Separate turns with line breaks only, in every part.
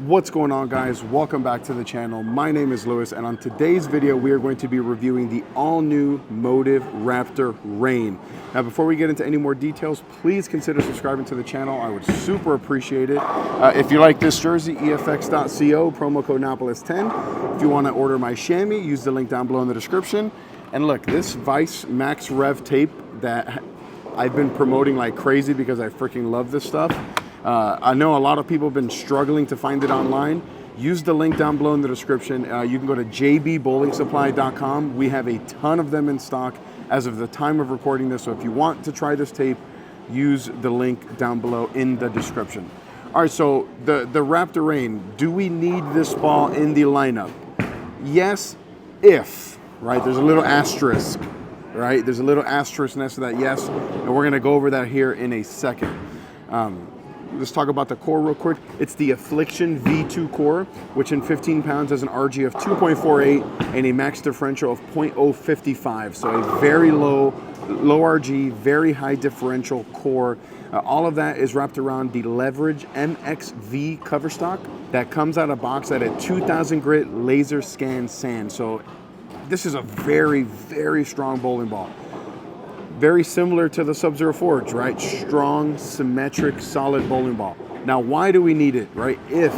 What's going on, guys? Welcome back to the channel. My name is Lewis, and on today's video we are going to be reviewing the all-new Motiv Raptor Reign. Now, before we get into any more details, please consider subscribing to the channel. I would super appreciate it. If you like this jersey, efx.co, promo code Napoles10. If you want to order my chamois, use the link down below in the description. And look, this Vice Max Rev tape that I've been promoting like crazy because I freaking love this stuff. I know a lot of people have been struggling to find it online. Use the link down below in the description. You can go to jbbowlingsupply.com. We have a ton of them in stock as of the time of recording this. So if you want to try this tape, use the link down below in the description. All right, so the Raptor Reign, do we need this ball in the lineup? Yes, if, right? There's a little asterisk, right? There's a little asterisk next to that yes, and we're gonna go over that here in a second. Let's talk about the core real quick. It's the Affliction V2 core, which in 15 pounds has an RG of 2.48 and a max differential of 0.055. So a very low RG, very high differential core. All of that is wrapped around the Leverage MXV cover stock that comes out of box at a 2000 grit laser scan sand. So this is a very, very strong bowling ball. Very similar to the Subzero Forge, right? Strong, symmetric, solid bowling ball. Now, why do we need it, right? If,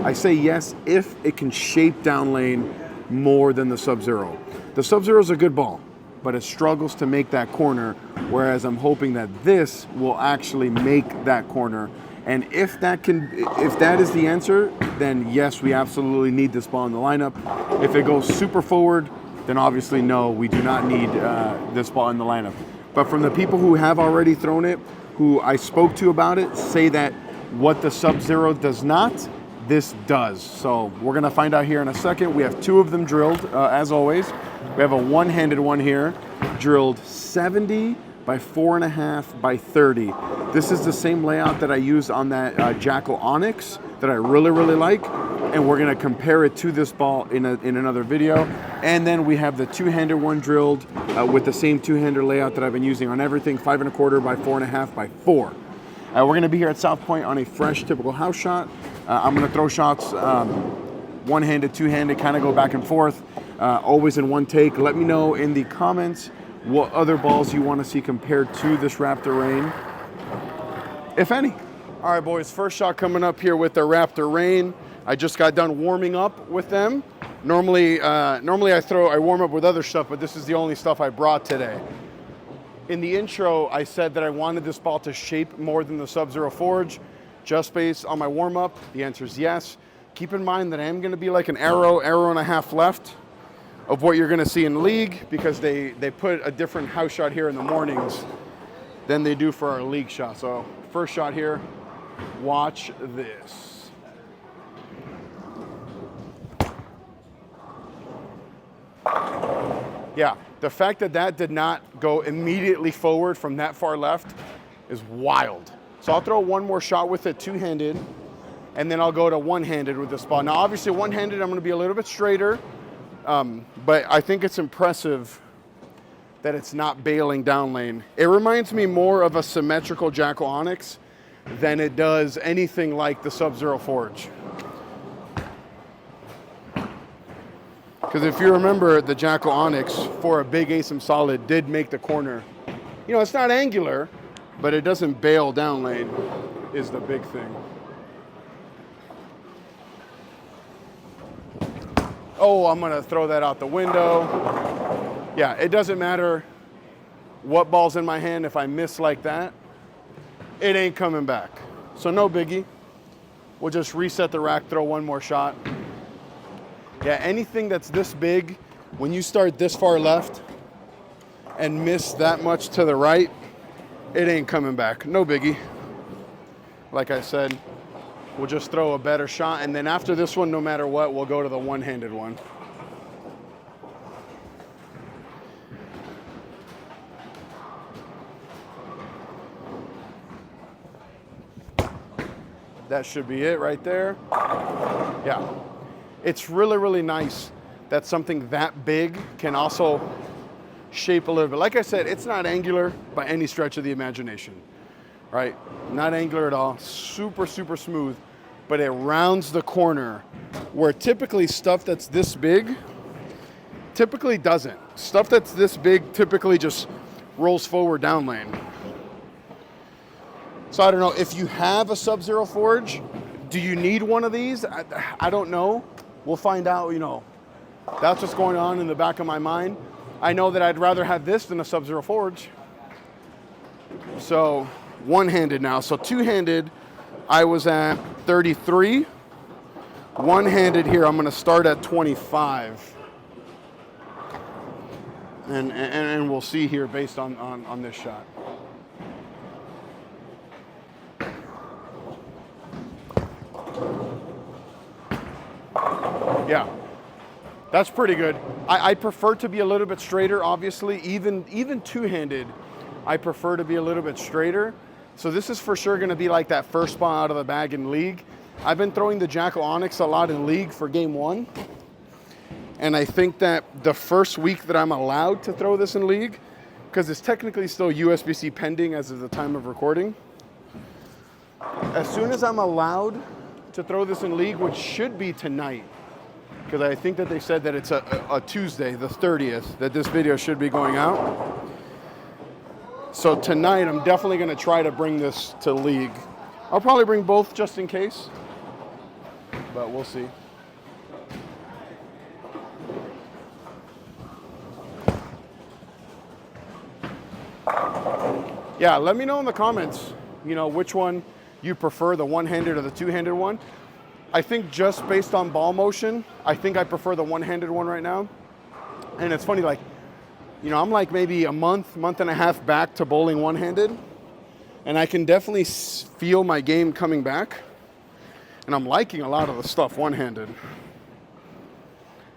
I say yes, if it can shape down lane more than the Subzero. The Subzero is a good ball, but it struggles to make that corner, whereas I'm hoping that this will actually make that corner. And if that is the answer, then yes, we absolutely need this ball in the lineup. If it goes super forward, then obviously no, we do not need this ball in the lineup. But from the people who have already thrown it, who I spoke to about it, say that what the Subzero does not, this does. So we're gonna find out here in a second. We have two of them drilled, as always. We have a one-handed one here, drilled 70 by 4.5 by 30. This is the same layout that I used on that Jackal Onyx that I really, really like. And we're gonna compare it to this ball in another video. And then we have the two-handed one drilled with the same two-hander layout that I've been using on everything, 5.25 by 4.5 by 4. We're gonna be here at South Point on a fresh, typical house shot. I'm gonna throw shots one-handed, two-handed, kind of go back and forth, always in one take. Let me know in the comments what other balls you wanna see compared to this Raptor Reign, if any. All right, boys, first shot coming up here with the Raptor Reign. I just got done warming up with them. Normally I warm up with other stuff, but this is the only stuff I brought today. In the intro, I said that I wanted this ball to shape more than the Subzero Forge, just based on my warm up. The answer is yes. Keep in mind that I am gonna be like an arrow and a half left of what you're gonna see in league, because they put a different house shot here in the mornings than they do for our league shot. So first shot here, watch this. Yeah, the fact that that did not go immediately forward from that far left is wild. So I'll throw one more shot with it two-handed, and then I'll go to one-handed with this ball. Now, obviously, one-handed, I'm gonna be a little bit straighter, but I think it's impressive that it's not bailing down lane. It reminds me more of a symmetrical Jackal Onyx than it does anything like the Subzero Forge. Because if you remember, the Jackal Onyx for a big ASIM solid did make the corner. You know, it's not angular, but it doesn't bail down lane is the big thing. Oh, I'm gonna throw that out the window. Yeah, it doesn't matter what ball's in my hand. If I miss like that, it ain't coming back. So no biggie. We'll just reset the rack, throw one more shot. Yeah, anything that's this big, when you start this far left and miss that much to the right, it ain't coming back. No biggie. Like I said, we'll just throw a better shot, and then after this one, no matter what, we'll go to the one-handed one. That should be it right there. Yeah. It's really, really nice that something that big can also shape a little bit. Like I said, it's not angular by any stretch of the imagination, right? Not angular at all, super, super smooth. but it rounds the corner, where typically stuff that's this big typically doesn't. Stuff that's this big typically just rolls forward down lane. So I don't know, if you have a Subzero Forge, do you need one of these? I don't know. We'll find out, you know. That's what's going on in the back of my mind. I know that I'd rather have this than a Subzero Forge. So one-handed now. So two-handed, I was at 33. One-handed here, I'm gonna start at 25. And we'll see here based on this shot. Yeah, that's pretty good. I prefer to be a little bit straighter, obviously. Even two-handed, I prefer to be a little bit straighter. So this is for sure gonna be like that first spot out of the bag in League. I've been throwing the Jackal Onyx a lot in League for game 1. And I think that the first week that I'm allowed to throw this in League, because it's technically still USB-C pending as of the time of recording. As soon as I'm allowed to throw this in League, which should be tonight, because I think that they said that it's a Tuesday, the 30th, that this video should be going out. So tonight, I'm definitely gonna try to bring this to League. I'll probably bring both just in case, but we'll see. Yeah, let me know in the comments, you know, which one you prefer, the one-handed or the two-handed one. I think just based on ball motion, I think I prefer the one-handed one right now. And it's funny, like, you know, I'm like maybe a month and a half back to bowling one-handed, and I can definitely feel my game coming back, and I'm liking a lot of the stuff one-handed.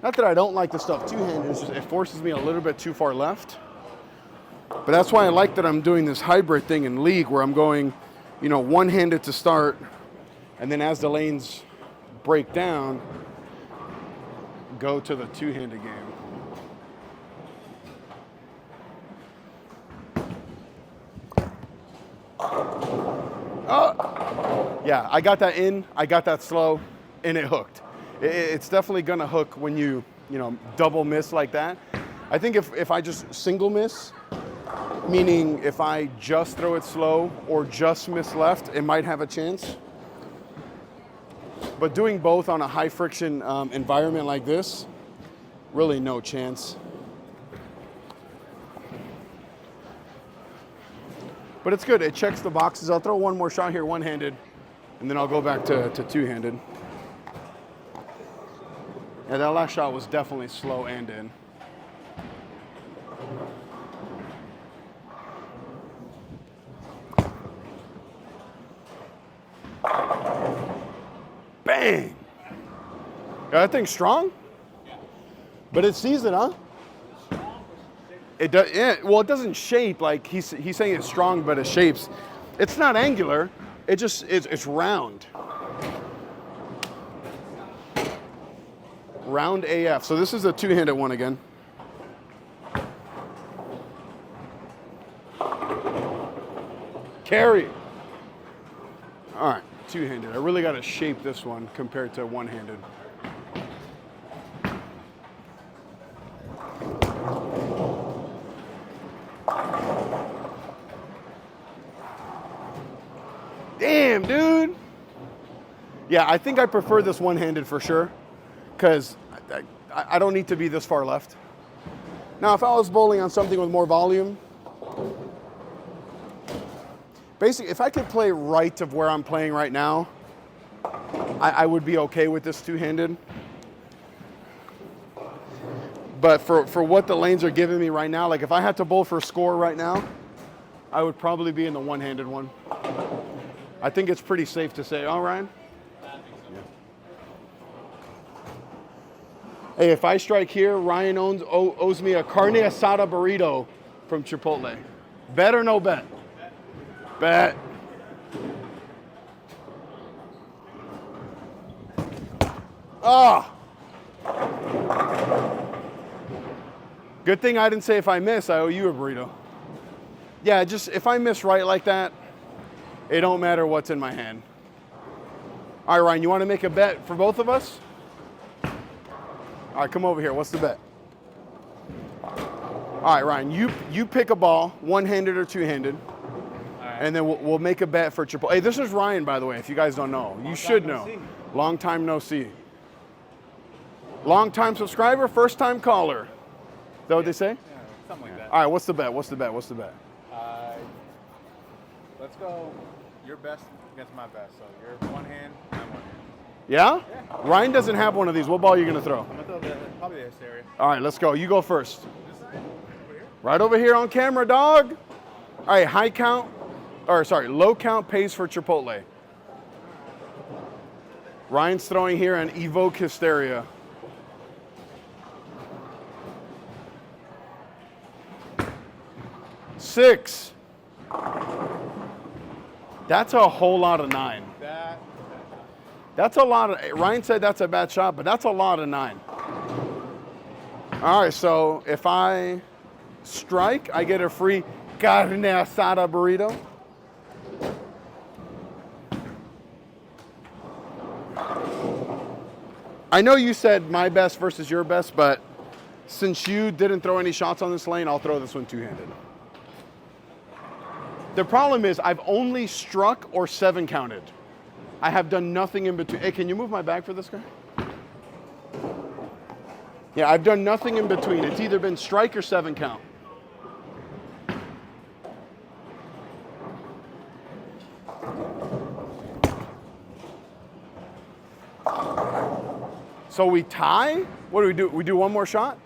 Not that I don't like the stuff two-handed, it's just it forces me a little bit too far left. But that's why I like that I'm doing this hybrid thing in League, where I'm going, you know, one-handed to start, and then as the lanes break down, go to the two-handed game. Oh! Yeah, I got that in, I got that slow, and it hooked. It's definitely gonna hook when you know, double miss like that. I think if I just single miss, meaning if I just throw it slow or just miss left, it might have a chance. But doing both on a high friction environment like this, really no chance. But it's good, it checks the boxes. I'll throw one more shot here one-handed, and then I'll go back to two-handed. Yeah, that last shot was definitely slow and in. Bang! Yeah, that thing's strong? But it sees it, huh? It does. Yeah, well, it doesn't shape like he's saying it's strong, but it shapes. It's not angular. It just it's round. Round AF. So this is a two-handed one again. Carry. All right, two-handed. I really got to shape this one compared to one-handed. Damn, dude. Yeah, I think I prefer this one-handed for sure, because I don't need to be this far left. Now, if I was bowling on something with more volume, basically, if I could play right of where I'm playing right now, I would be okay with this two-handed. But for what the lanes are giving me right now, like if I had to bowl for a score right now, I would probably be in the one-handed one. I think it's pretty safe to say, oh, Ryan? Yeah. Hey, if I strike here, Ryan owes me a carne asada burrito from Chipotle. Bet or no bet? Bet. Ah! Good thing I didn't say if I miss, I owe you a burrito. Yeah, just if I miss right like that, it don't matter what's in my hand. All right, Ryan, you want to make a bet for both of us? All right, come over here. What's the bet? All right, Ryan, you pick a ball, one-handed or two-handed, and then we'll make a bet for Chipotle. Hey, this is Ryan, by the way, if you guys don't know. You should know. Long time no see. Long time subscriber, first time caller. Is that what they say?
Yeah, something like that.
All right, what's the bet? What's the bet? What's the bet?
Let's go your best against my best. So you're one hand, I'm one hand.
Yeah? Ryan doesn't have one of these. What ball are you going to throw?
I'm going to throw probably this area.
All right, let's go. You go first.
This side? Over here?
Right over here on camera, dog. All right, low count pays for Chipotle. Ryan's throwing here and evoke hysteria. Six. That's a whole lot of 9. That's a lot of, Ryan said that's a bad shot, but that's a lot of 9. All right, so if I strike, I get a free carne asada burrito. I know you said my best versus your best, but since you didn't throw any shots on this lane, I'll throw this one two-handed. The problem is I've only struck or 7 counted. I have done nothing in between. Hey, can you move my bag for this guy? Yeah, I've done nothing in between. It's either been strike or 7 count. So we tie? What do we do? We do one more shot?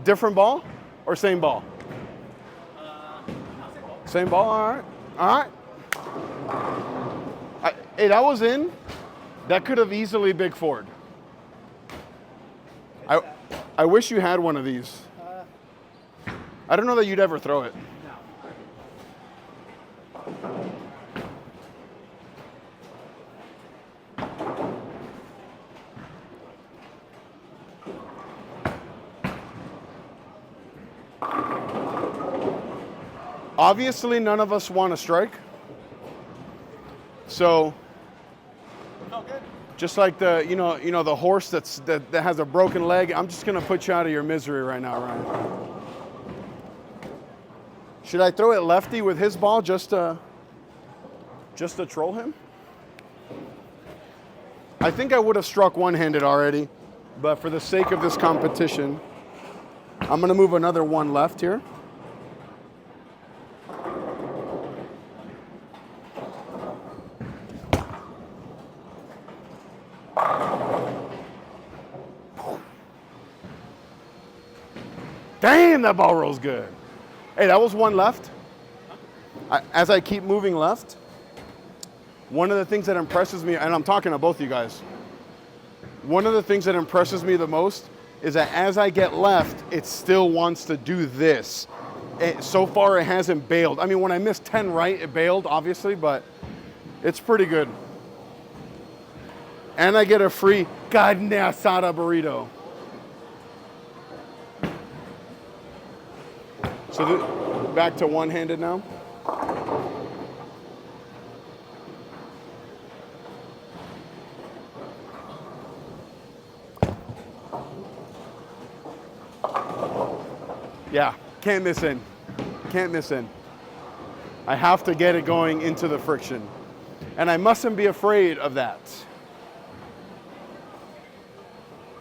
Different ball or same ball? Same ball, all right. All right. Hey, that was in. That could have easily big Ford. I wish you had one of these. I don't know that you'd ever throw it. Obviously, none of us want to strike. So, just like the the horse that has a broken leg, I'm just gonna put you out of your misery right now, Ryan. Should I throw it lefty with his ball just to troll him? I think I would have struck one-handed already, but for the sake of this competition, I'm gonna move another one left here. Damn, that ball rolls good. Hey, that was one left. As I keep moving left, one of the things that impresses me, and I'm talking to both you guys, one of the things that impresses me the most is that as I get left, it still wants to do this. So far, it hasn't bailed. I mean, when I missed 10 right, it bailed, obviously, but it's pretty good. And I get a free carne asada burrito. So back to one-handed now. Yeah, can't miss in. Can't miss in. I have to get it going into the friction. And I mustn't be afraid of that.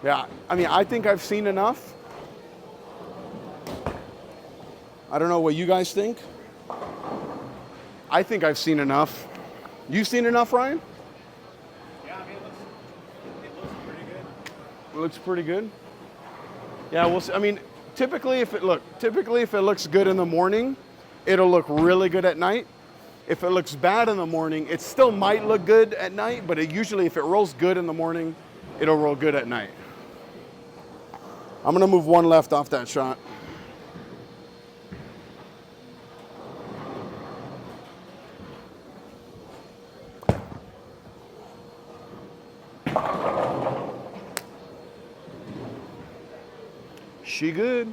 Yeah, I mean, I think I've seen enough. I don't know what you guys think. I think I've seen enough. You seen enough, Ryan?
Yeah, I mean, it looks pretty good.
It looks pretty good. Yeah, we'll see. I mean, typically if it looks good in the morning, it'll look really good at night. If it looks bad in the morning, it still might look good at night, but usually if it rolls good in the morning, it'll roll good at night. I'm gonna move one left off that shot. She good.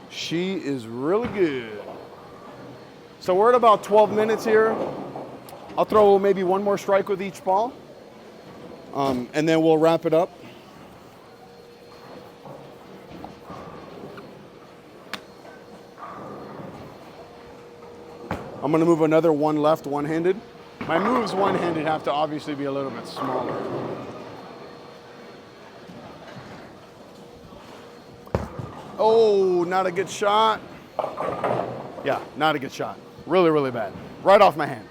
She is really good. So we're at about 12 minutes here. I'll throw maybe one more strike with each ball. And then we'll wrap it up. I'm gonna move another one left, one-handed. My moves one-handed have to obviously be a little bit smaller. Oh, not a good shot. Yeah, not a good shot. Really, really bad. Right off my hand.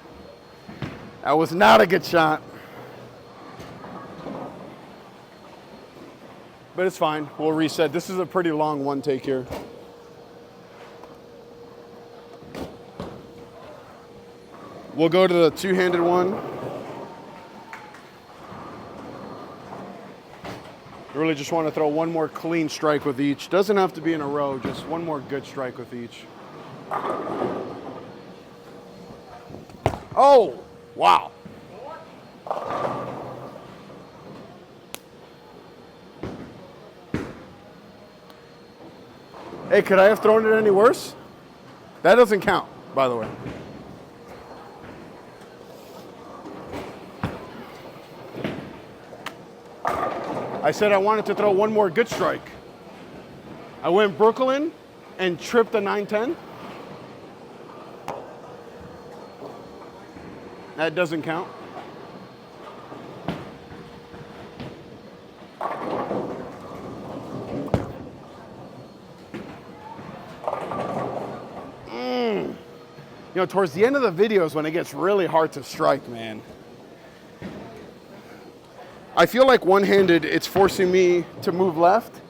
That was not a good shot. But it's fine, we'll reset. This is a pretty long one take here. We'll go to the two-handed one. Really just want to throw one more clean strike with each. Doesn't have to be in a row, just one more good strike with each. Oh, wow. Hey, could I have thrown it any worse? That doesn't count, by the way. I said I wanted to throw one more good strike. I went Brooklyn and tripped the 9-10. That doesn't count. You know, towards the end of the videos when it gets really hard to strike, man. I feel like one-handed, it's forcing me to move left,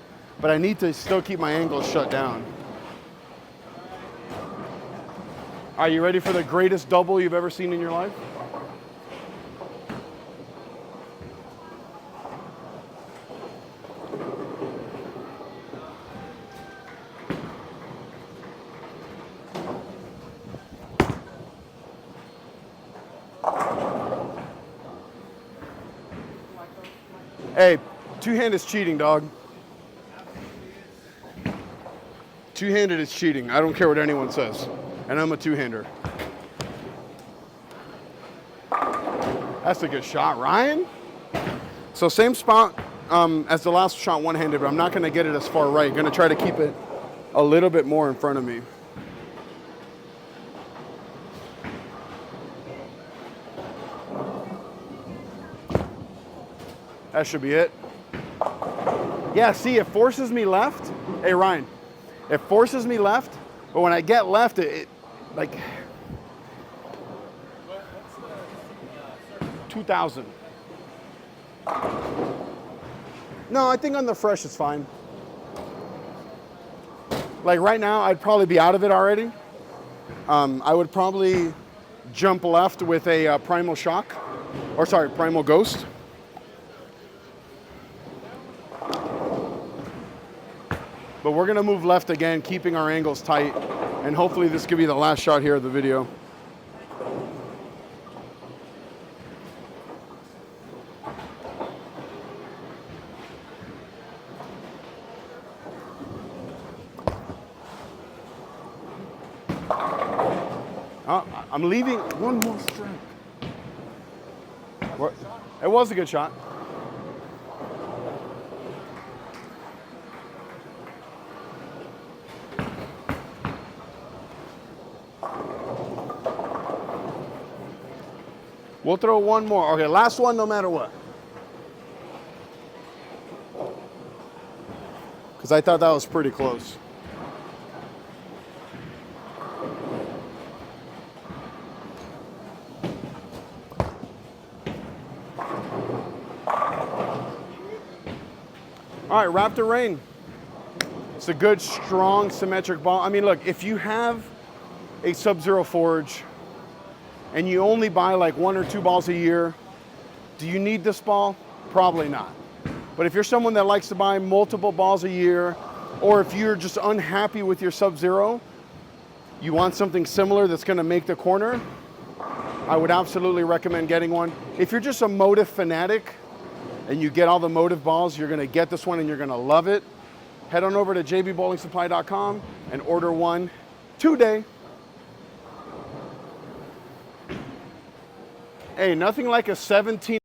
but I need to still keep my angles shut down. Are you ready for the greatest double you've ever seen in your life? Hey, two-handed is cheating, dog. Two-handed is cheating. I don't care what anyone says. And I'm a two-hander. That's a good shot, Ryan. So same spot as the last shot one-handed, but I'm not gonna get it as far right. Gonna try to keep it a little bit more in front of me. That should be it. Yeah, see, it forces me left. Hey, Ryan, it forces me left, but when I get left, it like, 2,000. No, I think on the fresh it's fine. Like right now, I'd probably be out of it already. I would probably jump left with a Primal Shock, or sorry, Primal Ghost. But we're gonna move left again, keeping our angles tight, and hopefully this could be the last shot here of the video. I'm leaving one more strike. It was a good shot. We'll throw one more. Okay, last one no matter what. Because I thought that was pretty close. All right, Raptor Reign. It's a good, strong, symmetric ball. I mean, look, if you have a Subzero Forge and you only buy like 1 or 2 balls a year, do you need this ball? Probably not. But if you're someone that likes to buy multiple balls a year, or if you're just unhappy with your Subzero, you want something similar that's gonna make the corner, I would absolutely recommend getting one. If you're just a Motiv fanatic and you get all the Motiv balls, you're gonna get this one and you're gonna love it. Head on over to jbbowlingsupply.com and order one today. Hey, nothing like a 17